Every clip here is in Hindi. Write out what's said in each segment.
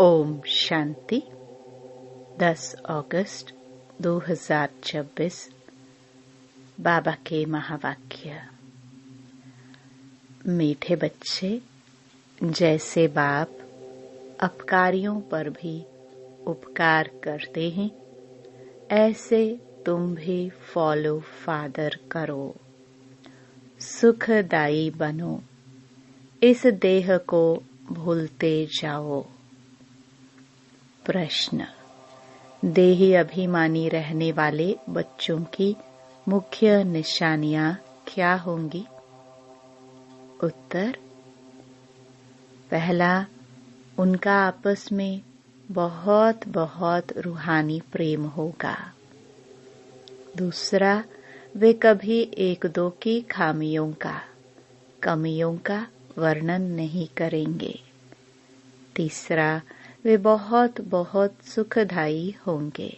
ओम शांति। 10 अगस्त 2026 बाबा के महावाक्य। मीठे बच्चे, जैसे बाप अपकारियों पर भी उपकार करते हैं, ऐसे तुम भी फॉलो फादर करो। सुखदायी बनो, इस देह को भूलते जाओ। प्रश्न: देही अभिमानी रहने वाले बच्चों की मुख्य निशानियां क्या होंगी? उत्तर: पहला, उनका आपस में बहुत बहुत रूहानी प्रेम होगा। दूसरा, वे कभी एक दो की खामियों का, कमियों का वर्णन नहीं करेंगे। तीसरा, वे बहुत बहुत सुखदायी होंगे।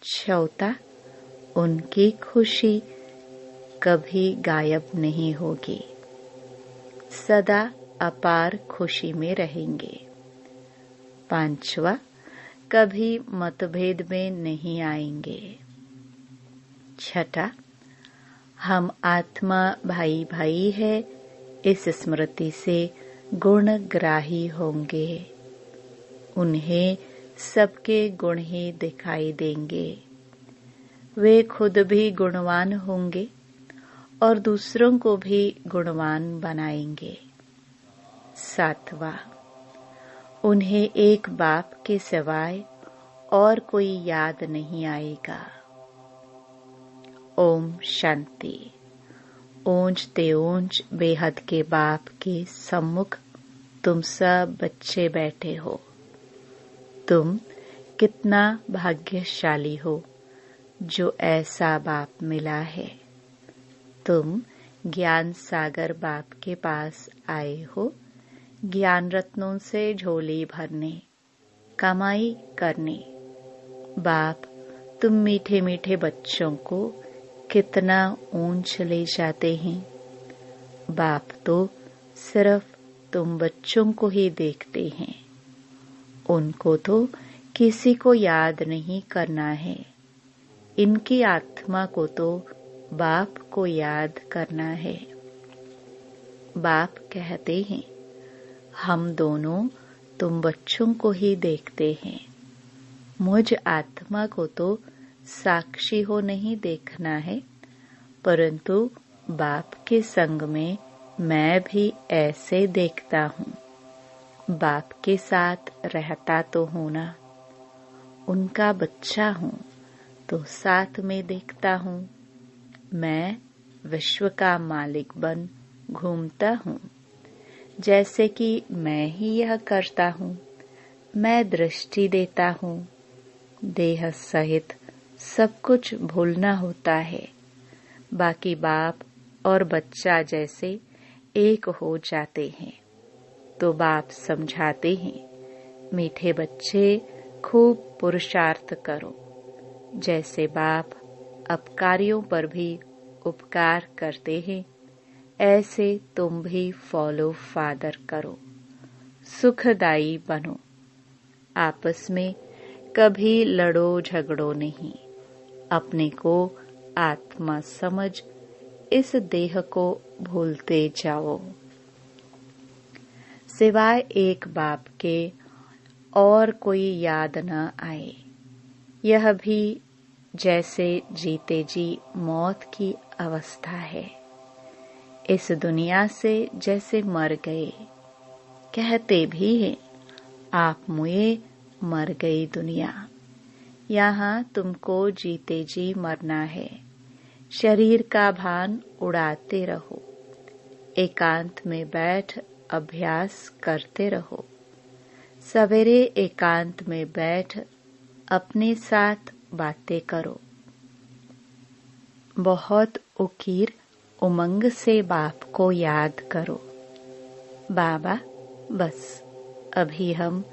चौथा, उनकी खुशी कभी गायब नहीं होगी, सदा अपार खुशी में रहेंगे। पांचवा, कभी मतभेद में नहीं आएंगे। छठा, हम आत्मा भाई भाई है, इस स्मृति से गुणग्राही होंगे। उन्हें सबके गुण ही दिखाई देंगे। वे खुद भी गुणवान होंगे और दूसरों को भी गुणवान बनाएंगे। सातवां, उन्हें एक बाप के सिवाय और कोई याद नहीं आएगा। ओम शांति। ऊंच ते ऊंच बेहद के बाप के सम्मुख तुम सब बच्चे बैठे हो। तुम कितना भाग्यशाली हो जो ऐसा बाप मिला है। तुम ज्ञान सागर बाप के पास आए हो, ज्ञान रत्नों से झोली भरने, कमाई करने। बाप तुम मीठे मीठे बच्चों को कितना ऊंच ले जाते हैं। बाप तो सिर्फ तुम बच्चों को ही देखते हैं, उनको तो किसी को याद नहीं करना है। इनकी आत्मा को तो बाप को याद करना है। बाप कहते हैं, हम दोनों तुम बच्चों को ही देखते हैं। मुझ आत्मा को तो साक्षी हो नहीं देखना है, परंतु बाप के संग में मैं भी ऐसे देखता हूँ। बाप के साथ रहता तो हूँ ना, उनका बच्चा हूँ तो साथ में देखता हूँ। मैं विश्व का मालिक बन घूमता हूँ, जैसे कि मैं ही यह करता हूँ। मैं दृष्टि देता हूँ। देह सहित सब कुछ भूलना होता है। बाकी बाप और बच्चा जैसे एक हो जाते हैं। तो बाप समझाते हैं, मीठे बच्चे खूब पुरुषार्थ करो। जैसे बाप अपकारियों पर भी उपकार करते हैं, ऐसे तुम भी फॉलो फादर करो। सुखदायी बनो। आपस में कभी लड़ो झगड़ो नहीं। अपने को आत्मा समझ इस देह को भूलते जाओ। सिवाय एक बाप के और कोई याद न आए। यह भी जैसे जीते जी मौत की अवस्था है। इस दुनिया से जैसे मर गए। कहते भी हैं, आप मुए मर गई दुनिया। यहाँ तुमको जीते जी मरना है। शरीर का भान उड़ाते रहो। एकांत में बैठ अभ्यास करते रहो। सवेरे एकांत में बैठ अपने साथ बातें करो। बहुत उकीर उमंग से बाप को याद करो। बाबा, बस अभी हम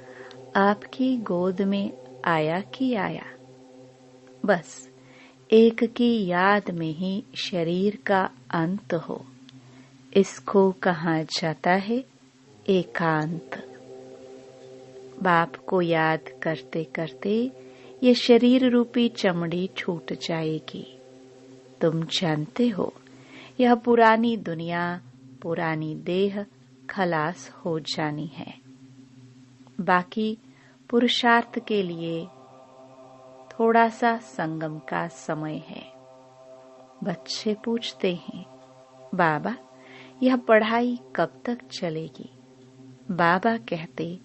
आपकी गोद में आया कि आया। बस एक की याद में ही शरीर का अंत हो। इसको कहा जाता है एकांत। बाप को याद करते करते ये शरीर रूपी चमड़ी छूट जाएगी। तुम जानते हो यह पुरानी दुनिया, पुरानी देह खलास हो जानी है। बाकी पुरुषार्थ के लिए थोड़ा सा संगम का समय है। बच्चे पूछते हैं, बाबा यह पढ़ाई कब तक चलेगी? बाबा कहते,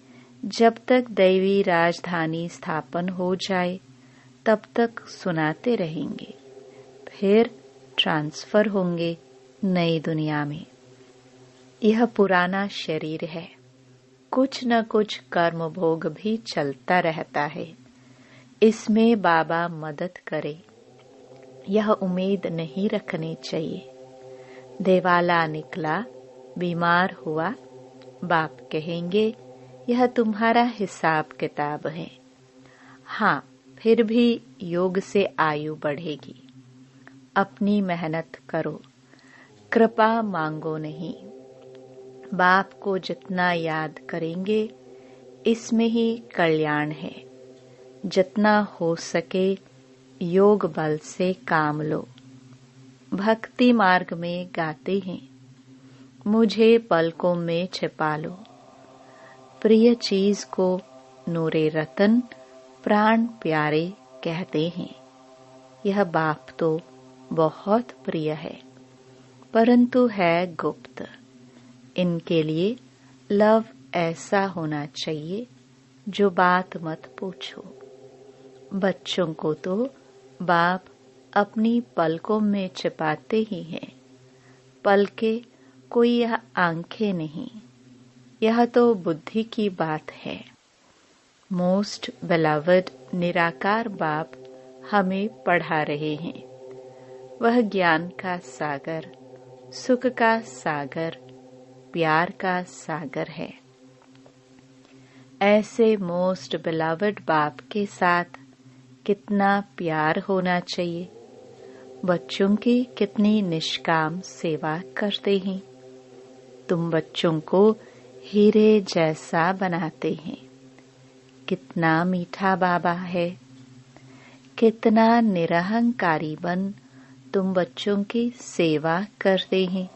जब तक दैवी राजधानी स्थापन हो जाए तब तक सुनाते रहेंगे, फिर ट्रांसफर होंगे नई दुनिया में। यह पुराना शरीर है, कुछ न कुछ कर्म भोग भी चलता रहता है। इसमें बाबा मदद करे, यह उम्मीद नहीं रखनी चाहिए। देवाला निकला, बीमार हुआ, बाप कहेंगे यह तुम्हारा हिसाब किताब है। हाँ, फिर भी योग से आयु बढ़ेगी। अपनी मेहनत करो, कृपा मांगो नहीं। बाप को जितना याद करेंगे इसमें ही कल्याण है। जितना हो सके योग बल से काम लो। भक्ति मार्ग में गाते हैं, मुझे पलकों में छिपा लो। प्रिय चीज को नूरे रतन प्राण प्यारे कहते हैं। यह बाप तो बहुत प्रिय है, परंतु है गुप्त। इनके लिए लव ऐसा होना चाहिए जो बात मत पूछो। बच्चों को तो बाप अपनी पलकों में छिपाते ही हैं। पलके कोई यह आंखें नहीं, यह तो बुद्धि की बात है। मोस्ट बिलवड निराकार बाप हमें पढ़ा रहे हैं। वह ज्ञान का सागर, सुख का सागर, प्यार का सागर है। ऐसे मोस्ट बिलवड बाप के साथ कितना प्यार होना चाहिए। बच्चों की कितनी निष्काम सेवा करते हैं। तुम बच्चों को हीरे जैसा बनाते हैं। कितना मीठा बाबा है। कितना निरहंकारी बन तुम बच्चों की सेवा करते हैं।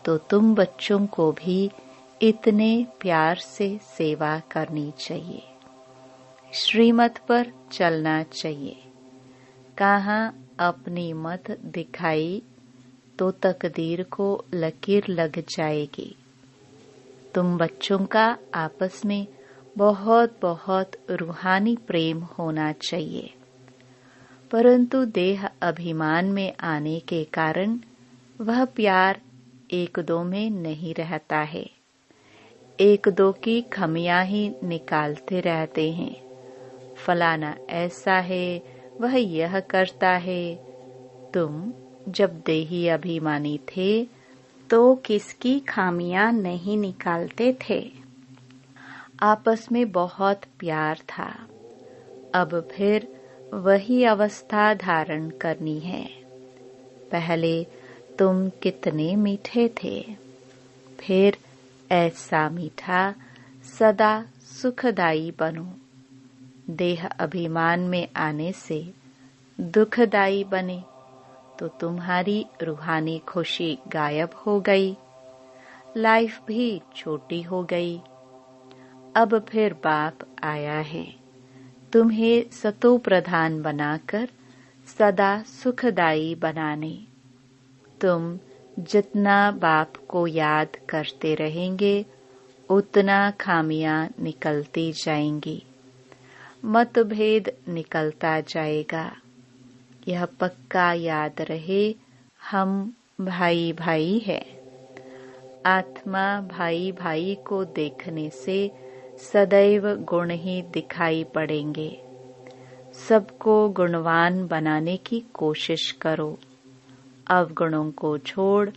तो तुम बच्चों को भी इतने प्यार से सेवा करनी चाहिए। श्रीमत पर चलना चाहिए। कहाँ अपनी मत दिखाई तो तकदीर को लकीर लग जाएगी। तुम बच्चों का आपस में बहुत बहुत रूहानी प्रेम होना चाहिए, परंतु देह अभिमान में आने के कारण वह प्यार एक दो में नहीं रहता है। एक दो की खमियां ही निकालते रहते हैं। फलाना ऐसा है, वह यह करता है। तुम जब देही अभिमानी थे तो किसकी खामियां नहीं निकालते थे। आपस में बहुत प्यार था। अब फिर वही अवस्था धारण करनी है। पहले तुम कितने मीठे थे, फिर ऐसा मीठा सदा सुखदाई बनो। देह अभिमान में आने से दुखदाई बने तो तुम्हारी रूहानी खुशी गायब हो गई, लाइफ भी छोटी हो गई। अब फिर बाप आया है तुम्हें सतो प्रधान बनाकर सदा सुखदाई बनाने। तुम जितना बाप को याद करते रहेंगे उतना खामियां निकलती जाएंगी, मतभेद निकलता जाएगा। यह पक्का याद रहे, हम भाई भाई है। आत्मा भाई भाई को देखने से सदैव गुण ही दिखाई पड़ेंगे। सबको गुणवान बनाने की कोशिश करो। अवगुणों को छोड़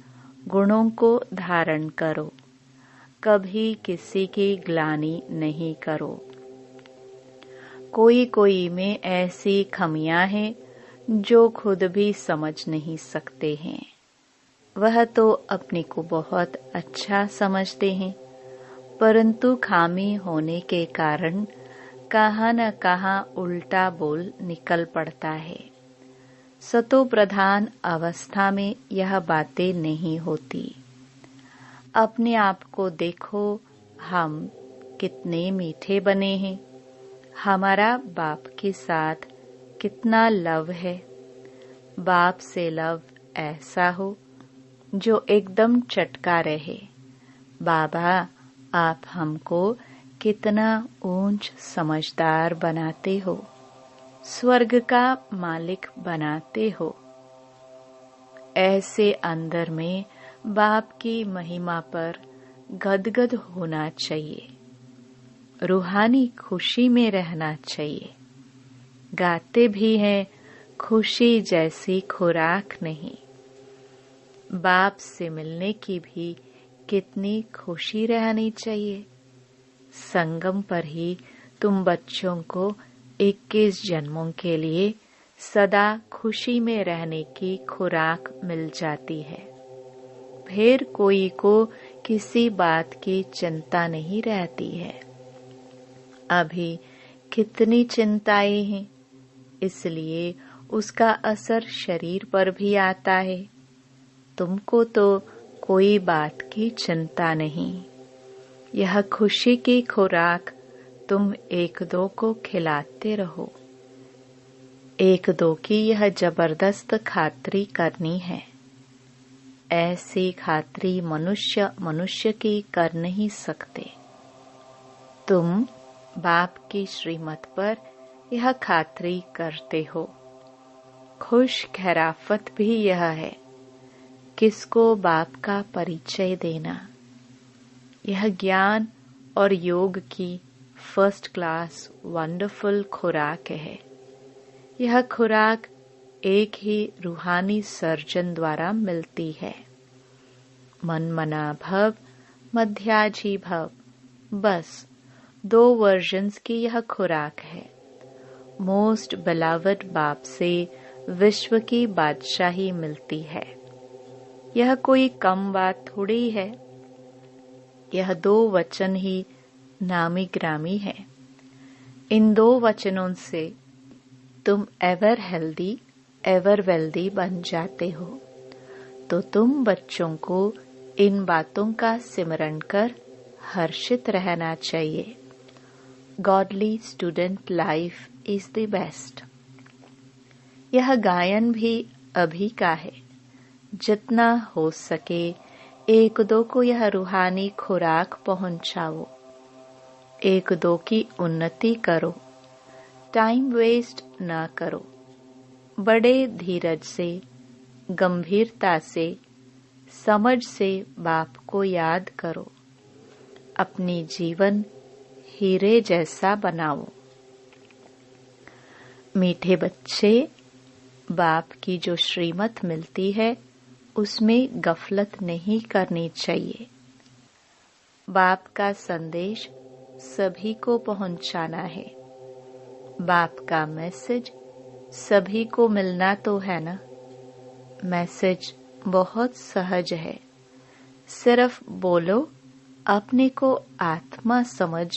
गुणों को धारण करो। कभी किसी की ग्लानि नहीं करो। कोई कोई में ऐसी खमियां हैं जो खुद भी समझ नहीं सकते हैं। वह तो अपने को बहुत अच्छा समझते हैं, परंतु खामी होने के कारण कहाँ न कहाँ उल्टा बोल निकल पड़ता है। सतो प्रधान अवस्था में यह बातें नहीं होती। अपने आप को देखो, हम कितने मीठे बने हैं। हमारा बाप के साथ कितना लव है। बाप से लव ऐसा हो जो एकदम चटका रहे। बाबा, आप हमको कितना ऊंच समझदार बनाते हो, स्वर्ग का मालिक बनाते हो। ऐसे अंदर में बाप की महिमा पर गदगद होना चाहिए, रूहानी खुशी में रहना चाहिए। गाते भी हैं, खुशी जैसी खुराक नहीं। बाप से मिलने की भी कितनी खुशी रहनी चाहिए। संगम पर ही तुम बच्चों को 21 जन्मों के लिए सदा खुशी में रहने की खुराक मिल जाती है। फिर कोई को किसी बात की चिंता नहीं रहती है। अभी कितनी चिंताएं हैं, इसलिए उसका असर शरीर पर भी आता है। तुमको तो कोई बात की चिंता नहीं। यह खुशी की खुराक तुम एक दो को खिलाते रहो। एक दो की यह जबरदस्त खातरी करनी है। ऐसी खातरी मनुष्य की कर नहीं सकते। तुम बाप की श्रीमत पर यह खातरी करते हो। खुश खैराफत भी यह है, किसको बाप का परिचय देना। यह ज्ञान और योग की फर्स्ट क्लास वंडरफुल खुराक है। यह खुराक एक ही रूहानी सर्जन द्वारा मिलती है। मन मना भव, मध्याजी भव, बस 2 वर्जन्स की यह खुराक है। मोस्ट बिलवड बाप से विश्व की बादशाही मिलती है। यह कोई कम बात थोड़ी है। यह 2 वचन ही नामी ग्रामी है। इन 2 वचनों से तुम एवर हेल्दी एवर वेल्दी बन जाते हो। तो तुम बच्चों को इन बातों का सिमरण कर हर्षित रहना चाहिए। Godly student life is the best. यह गायन भी अभी का है। जितना हो सके एक दो को यह रूहानी खुराक पहुंचाओ। एक दो की उन्नति करो। टाइम वेस्ट ना करो। बड़े धीरज से, गंभीरता से, समझ से बाप को याद करो। अपनी जीवन हीरे जैसा बनाओ। मीठे बच्चे, बाप की जो श्रीमत मिलती है उसमें गफलत नहीं करनी चाहिए। बाप का संदेश सभी को पहुंचाना है। बाप का मैसेज सभी को मिलना तो है ना। मैसेज बहुत सहज है। सिर्फ बोलो, अपने को आत्मा समझ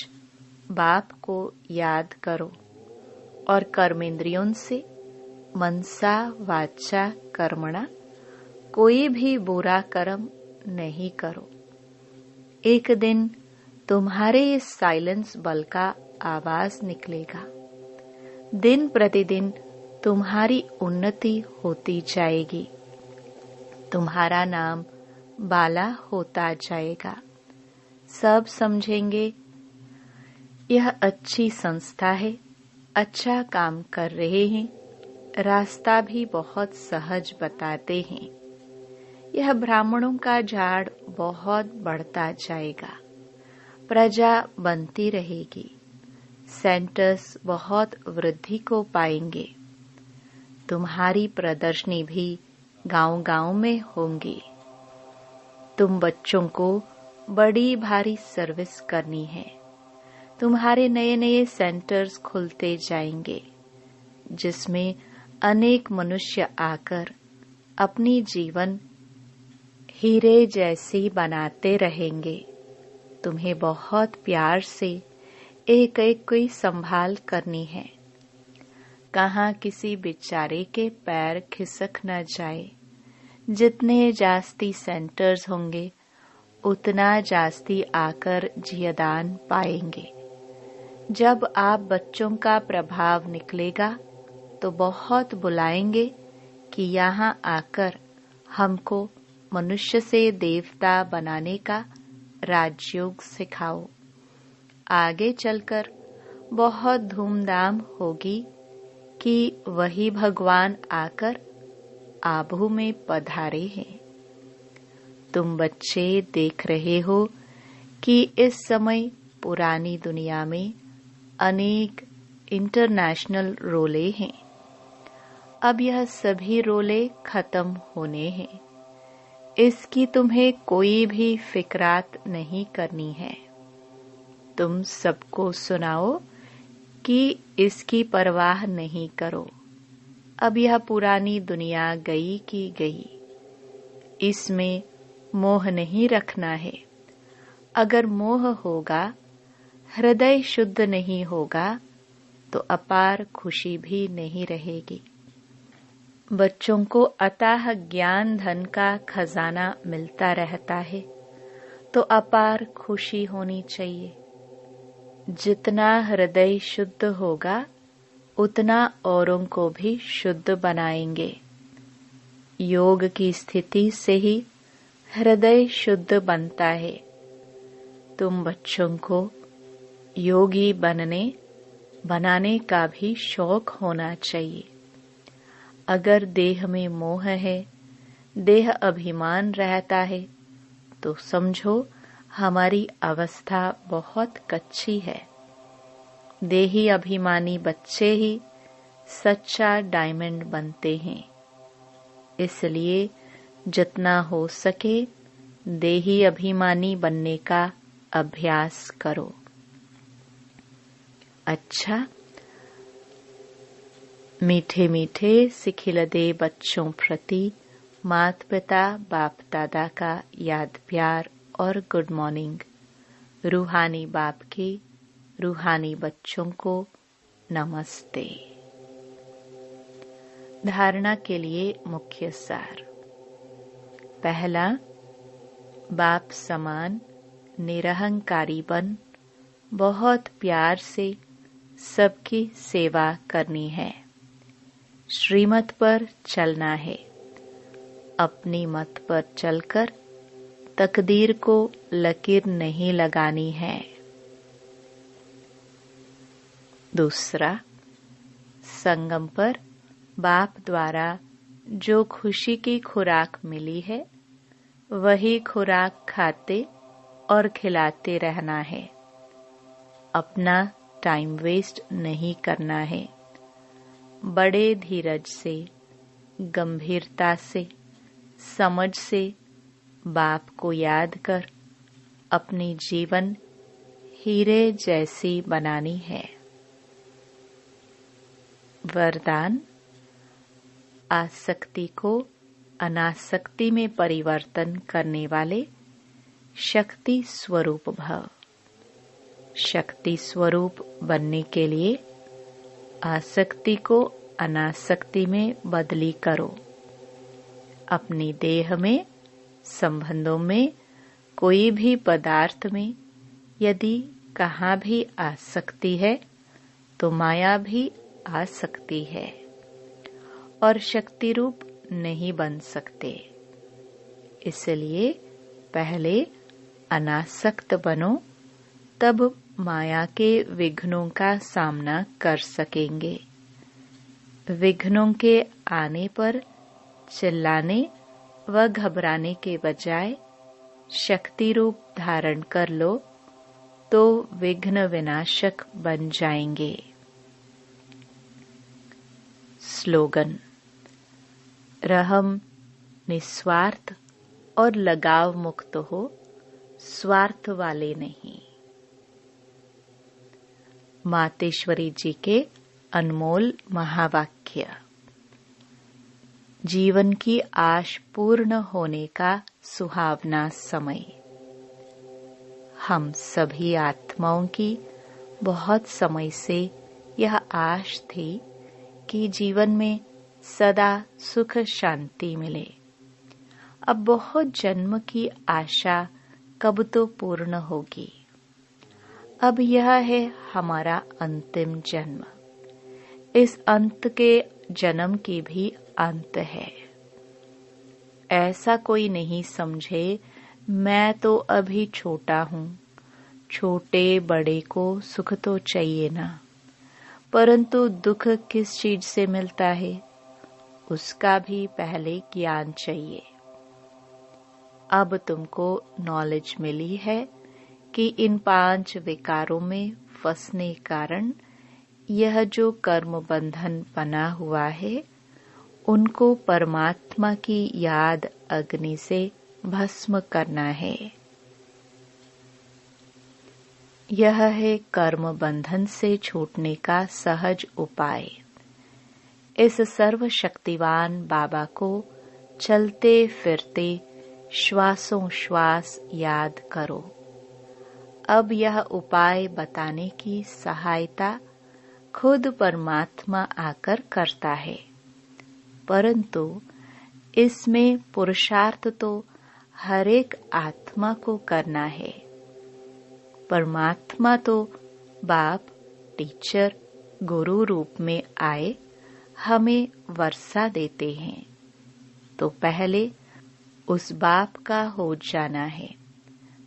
बाप को याद करो और कर्मेंद्रियों से मनसा वाचा कर्मणा कोई भी बुरा कर्म नहीं करो। एक दिन तुम्हारे इस साइलेंस बल का आवाज निकलेगा। दिन प्रतिदिन तुम्हारी उन्नति होती जाएगी। तुम्हारा नाम बाला होता जाएगा। सब समझेंगे यह अच्छी संस्था है, अच्छा काम कर रहे हैं। रास्ता भी बहुत सहज बताते हैं। यह ब्राह्मणों का झाड़ बहुत बढ़ता जाएगा। प्रजा बनती रहेगी। सेंटर्स बहुत वृद्धि को पाएंगे। तुम्हारी प्रदर्शनी भी गांव-गांव में होंगी। तुम बच्चों को बड़ी भारी सर्विस करनी है। तुम्हारे नए नए सेंटर्स खुलते जाएंगे, जिसमें अनेक मनुष्य आकर अपनी जीवन हीरे जैसी बनाते रहेंगे। तुम्हें बहुत प्यार से एक एक कोई संभाल करनी है। कहाँ किसी बेचारे के पैर खिसक न जाए। जितने जास्ती सेंटर्स होंगे उतना जास्ती आकर जियदान पाएंगे। जब आप बच्चों का प्रभाव निकलेगा तो बहुत बुलाएंगे कि यहाँ आकर हमको मनुष्य से देवता बनाने का राजयोग सिखाओ। आगे चलकर बहुत धूमधाम होगी कि वही भगवान आकर आबू में पधारे हैं। तुम बच्चे देख रहे हो कि इस समय पुरानी दुनिया में अनेक इंटरनेशनल रोले हैं। अब यह सभी रोले खत्म होने हैं। इसकी तुम्हें कोई भी फिक्रात नहीं करनी है। तुम सबको सुनाओ कि इसकी परवाह नहीं करो। अब यह पुरानी दुनिया गई की गई। इसमें मोह नहीं रखना है। अगर मोह होगा, हृदय शुद्ध नहीं होगा तो अपार खुशी भी नहीं रहेगी। बच्चों को अथाह ज्ञान धन का खजाना मिलता रहता है तो अपार खुशी होनी चाहिए। जितना हृदय शुद्ध होगा उतना औरों को भी शुद्ध बनाएंगे। योग की स्थिति से ही हृदय शुद्ध बनता है। तुम बच्चों को योगी बनाने का भी शौक होना चाहिए। अगर देह में मोह है, देह अभिमान रहता है, तो समझो हमारी अवस्था बहुत कच्ची है। देही अभिमानी बच्चे ही सच्चा डायमंड बनते हैं। इसलिए जितना हो सके देही अभिमानी बनने का अभ्यास करो। अच्छा, मीठे मीठे सिखिलदे बच्चों प्रति माता पिता बाप दादा का याद प्यार और गुड मॉर्निंग। रूहानी बाप के रूहानी बच्चों को नमस्ते। धारणा के लिए मुख्य सार। पहला, बाप समान निरहंकारी बन बहुत प्यार से सबकी सेवा करनी है। श्रीमत पर चलना है। अपनी मत पर चलकर तकदीर को लकीर नहीं लगानी है। दूसरा, संगम पर बाप द्वारा जो खुशी की खुराक मिली है वही खुराक खाते और खिलाते रहना है। अपना टाइम वेस्ट नहीं करना है। बड़े धीरज से, गंभीरता से, समझ से बाप को याद कर अपनी जीवन हीरे जैसी बनानी है। वरदान, आसक्ति को अनासक्ति में परिवर्तन करने वाले शक्ति स्वरूप भव। शक्ति स्वरूप बनने के लिए आसक्ति को अनासक्ति में बदली करो। अपनी देह में, संबंधों में, कोई भी पदार्थ में यदि कहाँ भी आसक्ति है तो माया भी आ सकती है और शक्ति रूप नहीं बन सकते। इसलिए पहले अनासक्त बनो, तब माया के विघ्नों का सामना कर सकेंगे। विघ्नों के आने पर चिल्लाने व घबराने के बजाय शक्ति रूप धारण कर लो तो विघ्न विनाशक बन जाएंगे। स्लोगन, रहम निस्वार्थ और लगाव मुक्त हो, स्वार्थ वाले नहीं। मातेश्वरी जी के अनमोल महावाक्य। जीवन की आश पूर्ण होने का सुहावना समय। हम सभी आत्माओं की बहुत समय से यह आश थी कि जीवन में सदा सुख शांति मिले। अब बहुत जन्म की आशा कब तो पूर्ण होगी। अब यह है हमारा अंतिम जन्म। इस अंत के जन्म की भी अंत है। ऐसा कोई नहीं समझे मैं तो अभी छोटा हूँ, छोटे बड़े को सुख तो चाहिए ना, परंतु दुख किस चीज से मिलता है उसका भी पहले ज्ञान चाहिए। अब तुमको नॉलेज मिली है कि इन 5 विकारों में फंसने कारण यह जो कर्म बंधन बना हुआ है उनको परमात्मा की याद अग्नि से भस्म करना है। यह है कर्म बंधन से छूटने का सहज उपाय। इस सर्वशक्तिवान बाबा को चलते फिरते श्वासों श्वास याद करो। अब यह उपाय बताने की सहायता खुद परमात्मा आकर करता है, परंतु इसमें पुरुषार्थ तो हर एक आत्मा को करना है। परमात्मा तो बाप, टीचर, गुरु रूप में आए हमें वर्षा देते हैं, तो पहले उस बाप का हो जाना है,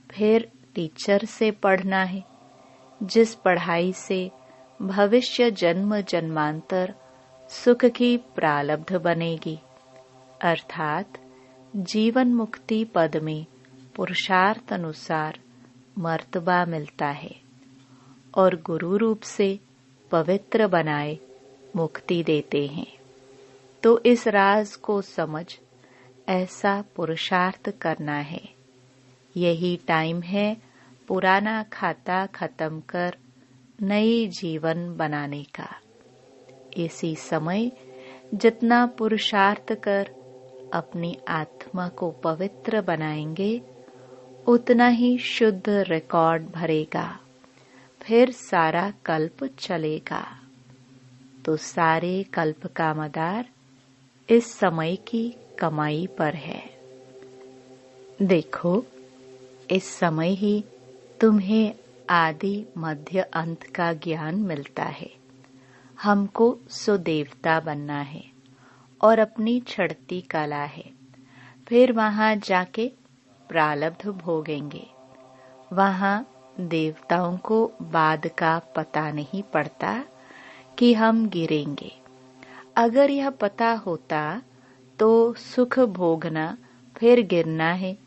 फिर टीचर से पढ़ना है, जिस पढ़ाई से भविष्य जन्म जन्मांतर सुख की प्रालब्ध बनेगी, अर्थात जीवन मुक्ति पद में पुरुषार्थ अनुसार मर्तबा मिलता है और गुरु रूप से पवित्र बनाए मुक्ति देते हैं। तो इस राज को समझ ऐसा पुरुषार्थ करना है। यही टाइम है पुराना खाता खत्म कर नई जीवन बनाने का। इसी समय जितना पुरुषार्थ कर अपनी आत्मा को पवित्र बनाएंगे उतना ही शुद्ध रिकॉर्ड भरेगा, फिर सारा कल्प चलेगा। तो सारे कल्प का मदार इस समय की कमाई पर है। देखो, इस समय ही तुम्हें आदि मध्य अंत का ज्ञान मिलता है। हमको सुदेवता बनना है और अपनी चढ़ती कला है। फिर वहां जाके प्रालब्ध भोगेंगे। वहां देवताओं को बाद का पता नहीं पड़ता कि हम गिरेंगे। अगर यह पता होता तो सुख भोगना फिर गिरना है,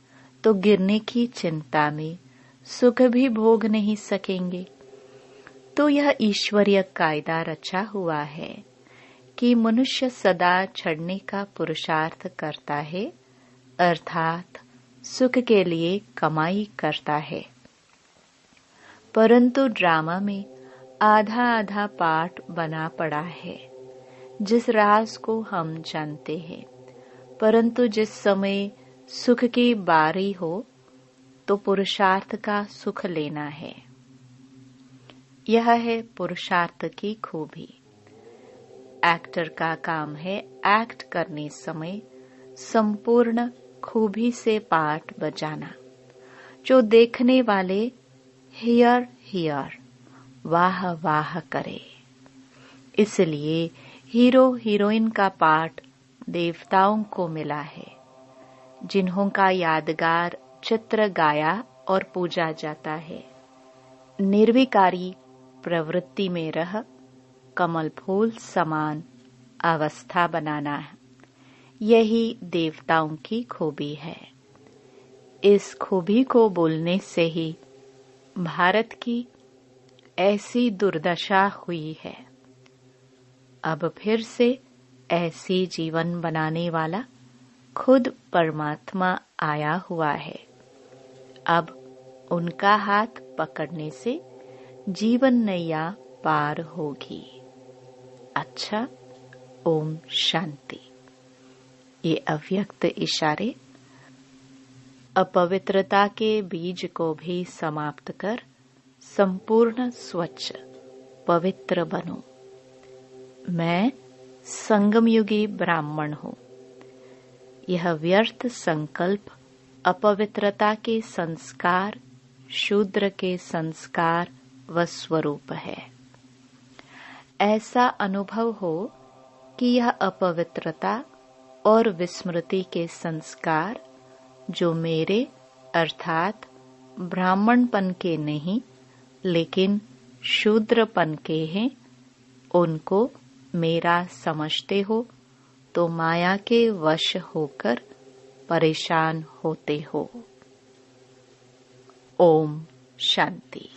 तो गिरने की चिंता में सुख भी भोग नहीं सकेंगे। तो यह ईश्वरीय कायदा रचा हुआ है कि मनुष्य सदा चढ़ने का पुरुषार्थ करता है, अर्थात सुख के लिए कमाई करता है। परंतु ड्रामा में आधा आधा पार्ट बना पड़ा है, जिस राज को हम जानते हैं। परंतु जिस समय सुख की बारी हो तो पुरुषार्थ का सुख लेना है। यह है पुरुषार्थ की खूबी। एक्टर का काम है एक्ट करने समय संपूर्ण खूबी से पार्ट बजाना, जो देखने वाले हियर हियर वाह वाह करे। इसलिए हीरो हीरोइन का पार्ट देवताओं को मिला है, जिन्हों का यादगार चित्र गाया और पूजा जाता है। निर्विकारी प्रवृत्ति में रह कमल फूल समान अवस्था बनाना है, यही देवताओं की खूबी है। इस खूबी को बोलने से ही भारत की ऐसी दुर्दशा हुई है। अब फिर से ऐसी जीवन बनाने वाला खुद परमात्मा आया हुआ है। अब उनका हाथ पकड़ने से जीवन नैया पार होगी। अच्छा, ओम शांति। ये अव्यक्त इशारे अपवित्रता के बीज को भी समाप्त कर संपूर्ण स्वच्छ पवित्र बनो। मैं संगमयुगी ब्राह्मण हूँ। यह व्यर्थ संकल्प अपवित्रता के संस्कार, शूद्र के संस्कार व स्वरूप है। ऐसा अनुभव हो कि यह अपवित्रता और विस्मृति के संस्कार जो मेरे अर्थात ब्राह्मणपन के नहीं लेकिन शूद्रपन के हैं, उनको मेरा समझते हो तो माया के वश होकर परेशान होते हो। ओम शांति।